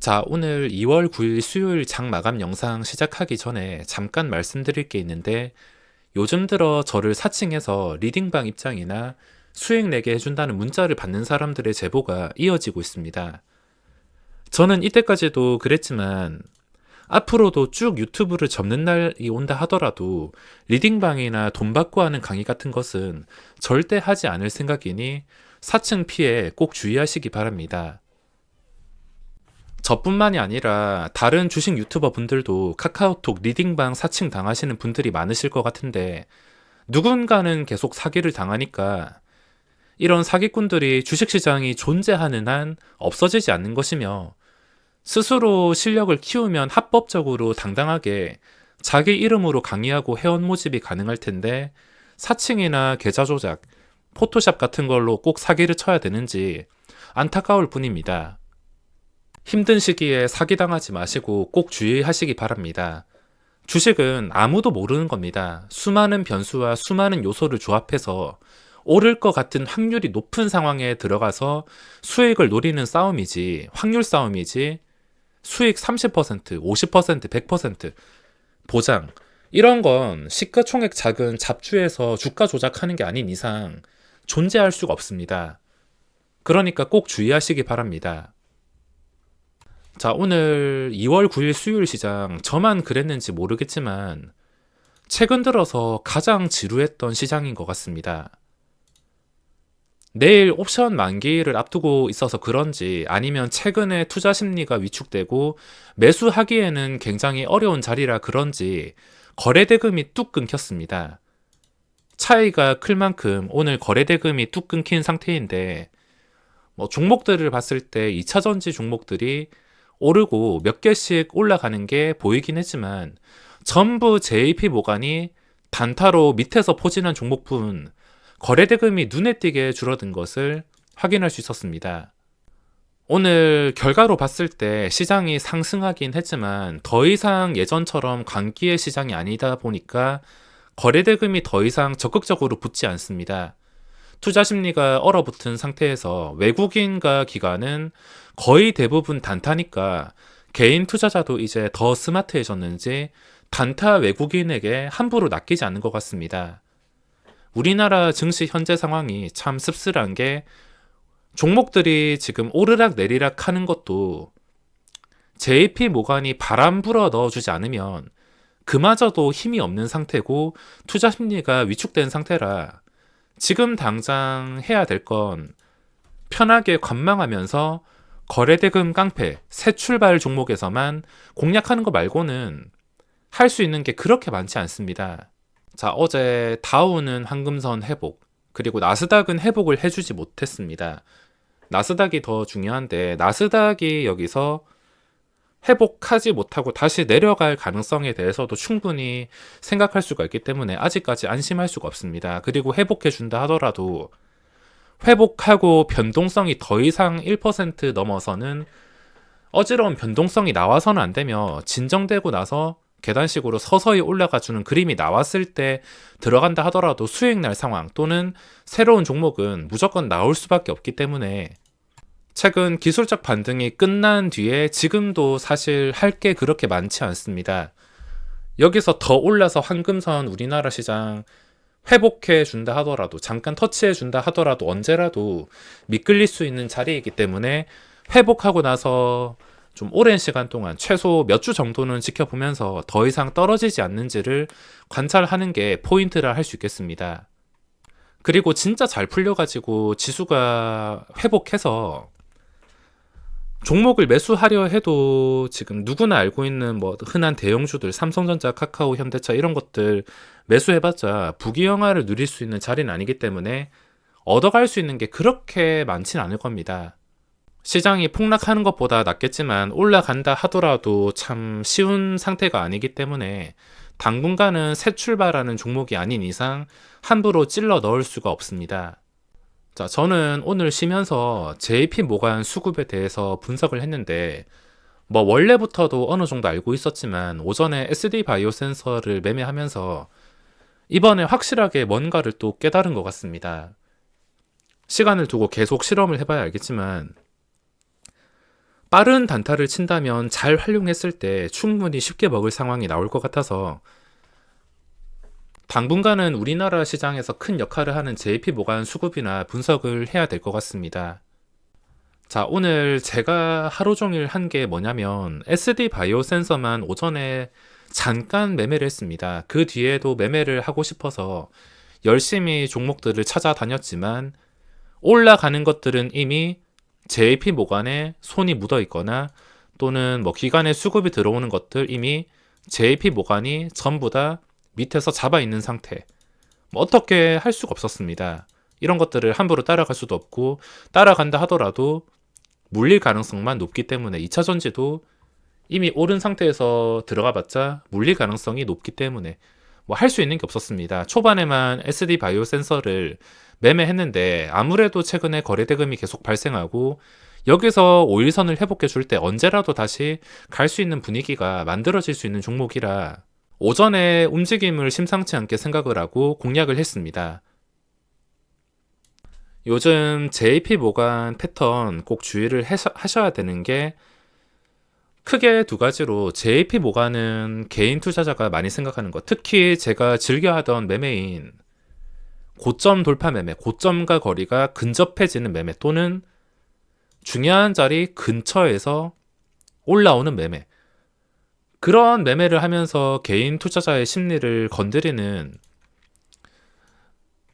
자, 오늘 2월 9일 수요일 장 마감 영상 시작하기 전에 잠깐 말씀드릴 게 있는데, 요즘 들어 저를 사칭해서 리딩방 입장이나 수익 내게 해준다는 문자를 받는 사람들의 제보가 이어지고 있습니다. 저는 이때까지도 그랬지만 앞으로도 쭉 유튜브를 접는 날이 온다 하더라도 리딩방이나 돈 받고 하는 강의 같은 것은 절대 하지 않을 생각이니 사칭 피해 꼭 주의하시기 바랍니다. 저뿐만이 아니라 다른 주식 유튜버 분들도 카카오톡 리딩방 사칭 당하시는 분들이 많으실 것 같은데, 누군가는 계속 사기를 당하니까 이런 사기꾼들이 주식시장이 존재하는 한 없어지지 않는 것이며, 스스로 실력을 키우면 합법적으로 당당하게 자기 이름으로 강의하고 회원 모집이 가능할 텐데, 사칭이나 계좌 조작, 포토샵 같은 걸로 꼭 사기를 쳐야 되는지 안타까울 뿐입니다. 힘든 시기에 사기당하지 마시고 꼭 주의하시기 바랍니다. 주식은 아무도 모르는 겁니다. 수많은 변수와 수많은 요소를 조합해서 오를 것 같은 확률이 높은 상황에 들어가서 수익을 노리는 싸움이지, 확률 싸움이지, 수익 30%, 50%, 100% 보장, 이런 건 시가총액 작은 잡주에서 주가 조작하는 게 아닌 이상 존재할 수가 없습니다. 그러니까 꼭 주의하시기 바랍니다. 자, 오늘 2월 9일 수요일 시장, 저만 그랬는지 모르겠지만 최근 들어서 가장 지루했던 시장인 것 같습니다. 내일 옵션 만기를 앞두고 있어서 그런지, 아니면 최근에 투자 심리가 위축되고 매수하기에는 굉장히 어려운 자리라 그런지 거래 대금이 뚝 끊겼습니다. 차이가 클 만큼 오늘 거래 대금이 뚝 끊긴 상태인데, 종목들을 봤을 때 2차전지 종목들이 오르고 몇 개씩 올라가는 게 보이긴 했지만, 전부 JP 모간이 단타로 밑에서 포진한 종목뿐 거래 대금이 눈에 띄게 줄어든 것을 확인할 수 있었습니다. 오늘 결과로 봤을 때 시장이 상승하긴 했지만 더 이상 예전처럼 광기의 시장이 아니다 보니까 거래 대금이 더 이상 적극적으로 붙지 않습니다. 투자 심리가 얼어붙은 상태에서 외국인과 기관은 거의 대부분 단타니까 개인 투자자도 이제 더 스마트해졌는지 단타 외국인에게 함부로 낚이지 않는 것 같습니다. 우리나라 증시 현재 상황이 참 씁쓸한 게, 종목들이 지금 오르락 내리락 하는 것도 JP 모간이 바람 불어 넣어주지 않으면 그마저도 힘이 없는 상태고 투자 심리가 위축된 상태라, 지금 당장 해야 될 건 편하게 관망하면서 거래대금 깡패, 새 출발 종목에서만 공략하는 거 말고는 할 수 있는 게 그렇게 많지 않습니다. 자, 어제 다우는 황금선 회복, 그리고 나스닥은 회복을 해주지 못했습니다. 나스닥이 더 중요한데, 나스닥이 여기서 회복하지 못하고 다시 내려갈 가능성에 대해서도 충분히 생각할 수가 있기 때문에 아직까지 안심할 수가 없습니다. 그리고 회복해준다 하더라도 회복하고 변동성이 더 이상 1% 넘어서는 어지러운 변동성이 나와서는 안 되며, 진정되고 나서 계단식으로 서서히 올라가주는 그림이 나왔을 때 들어간다 하더라도 수익 날 상황 또는 새로운 종목은 무조건 나올 수밖에 없기 때문에, 최근 기술적 반등이 끝난 뒤에 지금도 사실 할 게 그렇게 많지 않습니다. 여기서 더 올라서 황금선 우리나라 시장 회복해 준다 하더라도, 잠깐 터치해 준다 하더라도 언제라도 미끌릴 수 있는 자리이기 때문에, 회복하고 나서 좀 오랜 시간 동안 최소 몇 주 정도는 지켜보면서 더 이상 떨어지지 않는지를 관찰하는 게 포인트라 할 수 있겠습니다. 그리고 진짜 잘 풀려가지고 지수가 회복해서 종목을 매수하려 해도 지금 누구나 알고 있는 흔한 대형주들, 삼성전자, 카카오, 현대차 이런 것들 매수해봤자 부귀영화를 누릴 수 있는 자리는 아니기 때문에 얻어갈 수 있는 게 그렇게 많진 않을 겁니다. 시장이 폭락하는 것보다 낫겠지만 올라간다 하더라도 참 쉬운 상태가 아니기 때문에 당분간은 새 출발하는 종목이 아닌 이상 함부로 찔러 넣을 수가 없습니다. 자, 저는 오늘 쉬면서 JP 모간 수급에 대해서 분석을 했는데, 원래부터도 어느 정도 알고 있었지만 오전에 SD 바이오 센서를 매매하면서 이번에 확실하게 뭔가를 또 깨달은 것 같습니다. 시간을 두고 계속 실험을 해봐야 알겠지만 빠른 단타를 친다면 잘 활용했을 때 충분히 쉽게 먹을 상황이 나올 것 같아서 당분간은 우리나라 시장에서 큰 역할을 하는 JP 모간 수급이나 분석을 해야 될 것 같습니다. 자, 오늘 제가 하루 종일 한 게 뭐냐면 SD 바이오 센서만 오전에 잠깐 매매를 했습니다. 그 뒤에도 매매를 하고 싶어서 열심히 종목들을 찾아다녔지만 올라가는 것들은 이미 JP 모간에 손이 묻어 있거나 또는 뭐 기관에 수급이 들어오는 것들 이미 JP 모간이 전부 다 밑에서 잡아 있는 상태. 뭐 어떻게 할 수가 없었습니다. 이런 것들을 함부로 따라갈 수도 없고 따라간다 하더라도 물릴 가능성만 높기 때문에 2차 전지도 이미 오른 상태에서 들어가 봤자 물릴 가능성이 높기 때문에 뭐 할 수 있는 게 없었습니다. 초반에만 SD 바이오 센서를 매매했는데 아무래도 최근에 거래 대금이 계속 발생하고 여기서 5일선을 회복해 줄 때 언제라도 다시 갈 수 있는 분위기가 만들어질 수 있는 종목이라 오전에 움직임을 심상치 않게 생각을 하고 공략을 했습니다. 요즘 JP 모간 패턴 꼭 주의를 하셔야 되는 게 크게 두 가지로 JP 모간은 개인 투자자가 많이 생각하는 것, 특히 제가 즐겨 하던 매매인 고점 돌파 매매, 고점과 거리가 근접해지는 매매 또는 중요한 자리 근처에서 올라오는 매매, 그런 매매를 하면서 개인 투자자의 심리를 건드리는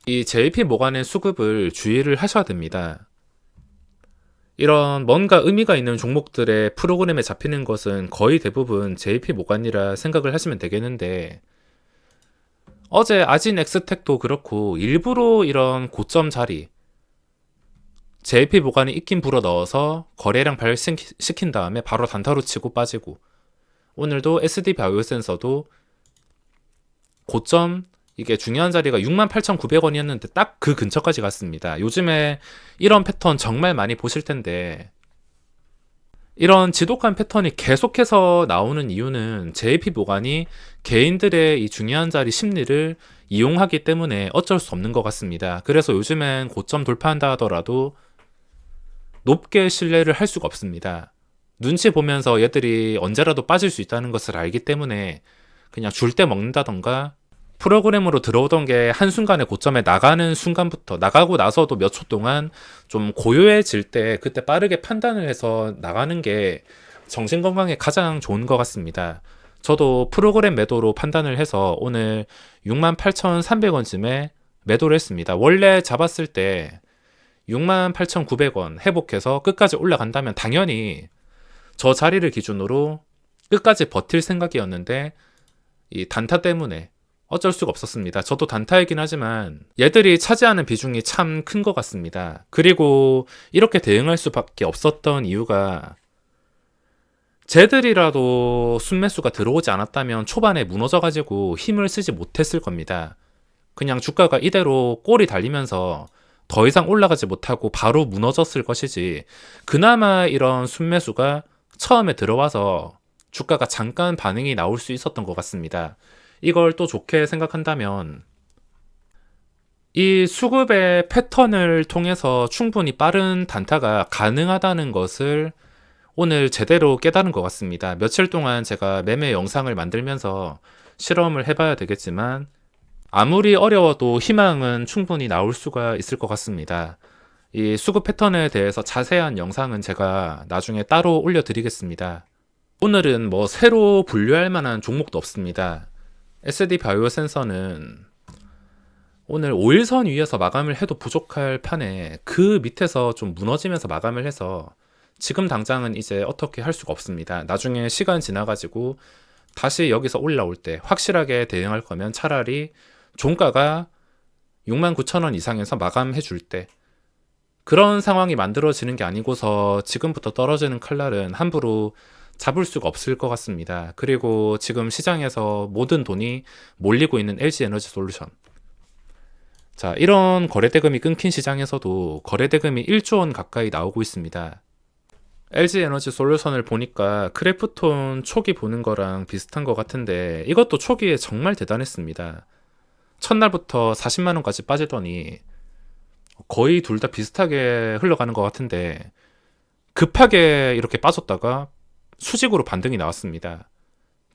이 JP 모간의 수급을 주의를 하셔야 됩니다. 이런 뭔가 의미가 있는 종목들의 프로그램에 잡히는 것은 거의 대부분 JP 모간이라 생각을 하시면 되겠는데 어제 아진 엑스텍도 그렇고 일부러 이런 고점 자리 JP 모간이 있긴 불어 넣어서 거래량 발생시킨 다음에 바로 단타로 치고 빠지고 오늘도 SD 바이오 센서도 고점 이게 중요한 자리가 68,900원이었는데 딱 그 근처까지 갔습니다. 요즘에 이런 패턴 정말 많이 보실 텐데 이런 지독한 패턴이 계속해서 나오는 이유는 JP 모간이 개인들의 이 중요한 자리 심리를 이용하기 때문에 어쩔 수 없는 것 같습니다. 그래서 요즘엔 고점 돌파한다 하더라도 높게 신뢰를 할 수가 없습니다. 눈치 보면서 얘들이 언제라도 빠질 수 있다는 것을 알기 때문에 그냥 줄 때 먹는다던가 프로그램으로 들어오던 게 한순간에 고점에 나가는 순간부터 나가고 나서도 몇 초 동안 좀 고요해질 때 그때 빠르게 판단을 해서 나가는 게 정신건강에 가장 좋은 것 같습니다. 저도 프로그램 매도로 판단을 해서 오늘 68,300원쯤에 매도를 했습니다. 원래 잡았을 때 68,900원 회복해서 끝까지 올라간다면 당연히 저 자리를 기준으로 끝까지 버틸 생각이었는데 이 단타 때문에 어쩔 수가 없었습니다. 저도 단타이긴 하지만 얘들이 차지하는 비중이 참 큰 것 같습니다. 그리고 이렇게 대응할 수밖에 없었던 이유가 쟤들이라도 순매수가 들어오지 않았다면 초반에 무너져가지고 힘을 쓰지 못했을 겁니다. 그냥 주가가 이대로 꼬리 달리면서 더 이상 올라가지 못하고 바로 무너졌을 것이지 그나마 이런 순매수가 처음에 들어와서 주가가 잠깐 반응이 나올 수 있었던 것 같습니다. 이걸 또 좋게 생각한다면 이 수급의 패턴을 통해서 충분히 빠른 단타가 가능하다는 것을 오늘 제대로 깨달은 것 같습니다. 며칠 동안 제가 매매 영상을 만들면서 실험을 해봐야 되겠지만 아무리 어려워도 희망은 충분히 나올 수가 있을 것 같습니다. 이 수급 패턴에 대해서 자세한 영상은 제가 나중에 따로 올려드리겠습니다. 오늘은 뭐 새로 분류할 만한 종목도 없습니다. SD 바이오 센서는 오늘 5일선 위에서 마감을 해도 부족할 판에 그 밑에서 좀 무너지면서 마감을 해서 지금 당장은 이제 어떻게 할 수가 없습니다. 나중에 시간 지나가지고 다시 여기서 올라올 때 확실하게 대응할 거면 차라리 종가가 69,000원 이상에서 마감해 줄 때 그런 상황이 만들어지는 게 아니고서 지금부터 떨어지는 칼날은 함부로 잡을 수가 없을 것 같습니다. 그리고 지금 시장에서 모든 돈이 몰리고 있는 LG에너지 솔루션. 자, 이런 거래대금이 끊긴 시장에서도 거래대금이 1조 원 가까이 나오고 있습니다. LG에너지 솔루션을 보니까 크래프톤 초기 보는 거랑 비슷한 것 같은데 이것도 초기에 정말 대단했습니다. 첫날부터 급하게 이렇게 빠졌다가 수직으로 반등이 나왔습니다.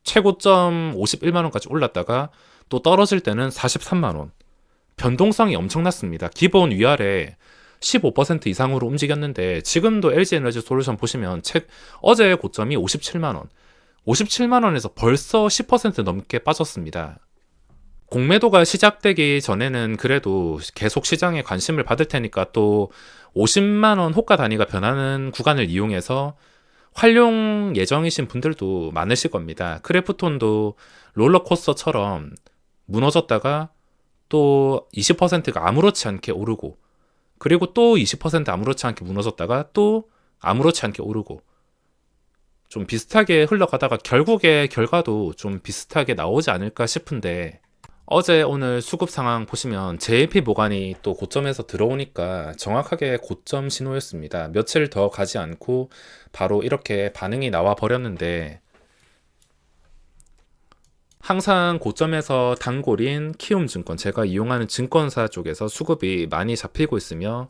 최고점 51만원까지 올랐다가 또 떨어질 때는 43만원. 변동성이 엄청났습니다. 기본 위아래 15% 이상으로 움직였는데 지금도 LG에너지솔루션 보시면 어제의 고점이 57만원. 57만원에서 벌써 10% 넘게 빠졌습니다. 공매도가 시작되기 전에는 그래도 계속 시장에 관심을 받을 테니까 또 50만원 호가 단위가 변하는 구간을 이용해서 활용 예정이신 분들도 많으실 겁니다. 크래프톤도 롤러코스터처럼 무너졌다가 또 20%가 아무렇지 않게 오르고, 그리고 또 20% 아무렇지 않게 무너졌다가 또 아무렇지 않게 오르고, 좀 비슷하게 흘러가다가 결국에 결과도 좀 비슷하게 나오지 않을까 싶은데, 어제 오늘 수급 상황 보시면 JP 모간이 또 고점에서 들어오니까 정확하게 고점 신호였습니다. 며칠 더 가지 않고 바로 이렇게 반응이 나와 버렸는데, 항상 고점에서 단골인 키움증권, 제가 이용하는 증권사 쪽에서 수급이 많이 잡히고 있으며,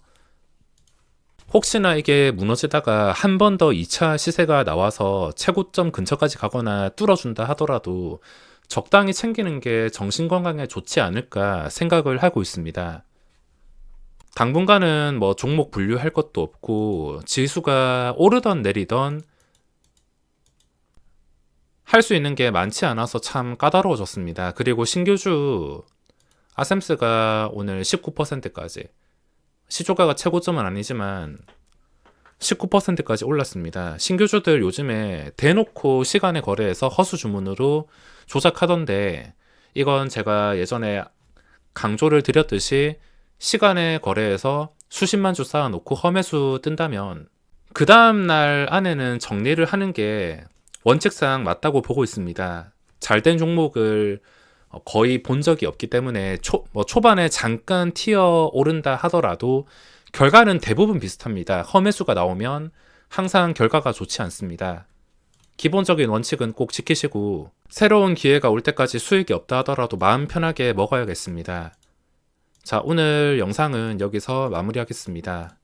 혹시나 이게 무너지다가 한 번 더 2차 시세가 나와서 최고점 근처까지 가거나 뚫어준다 하더라도 적당히 챙기는 게 정신건강에 좋지 않을까 생각을 하고 있습니다. 당분간은 뭐 종목 분류할 것도 없고 지수가 오르던 내리던 할 수 있는 게 많지 않아서 참 까다로워졌습니다. 그리고 신규주 아셈스가 오늘 19%까지, 시초가가 최고점은 아니지만 19%까지 올랐습니다. 신규주들 요즘에 대놓고 시간에 거래해서 허수 주문으로 조작하던데, 이건 제가 예전에 강조를 드렸듯이 시간에 거래해서 수십만 주 쌓아놓고 험해수 뜬다면 그 다음날 안에는 정리를 하는 게 원칙상 맞다고 보고 있습니다. 잘된 종목을 거의 본 적이 없기 때문에 초반에 잠깐 튀어 오른다 하더라도 결과는 대부분 비슷합니다. 험해수가 나오면 항상 결과가 좋지 않습니다. 기본적인 원칙은 꼭 지키시고, 새로운 기회가 올 때까지 수익이 없다 하더라도 마음 편하게 먹어야겠습니다. 자, 오늘 영상은 여기서 마무리하겠습니다.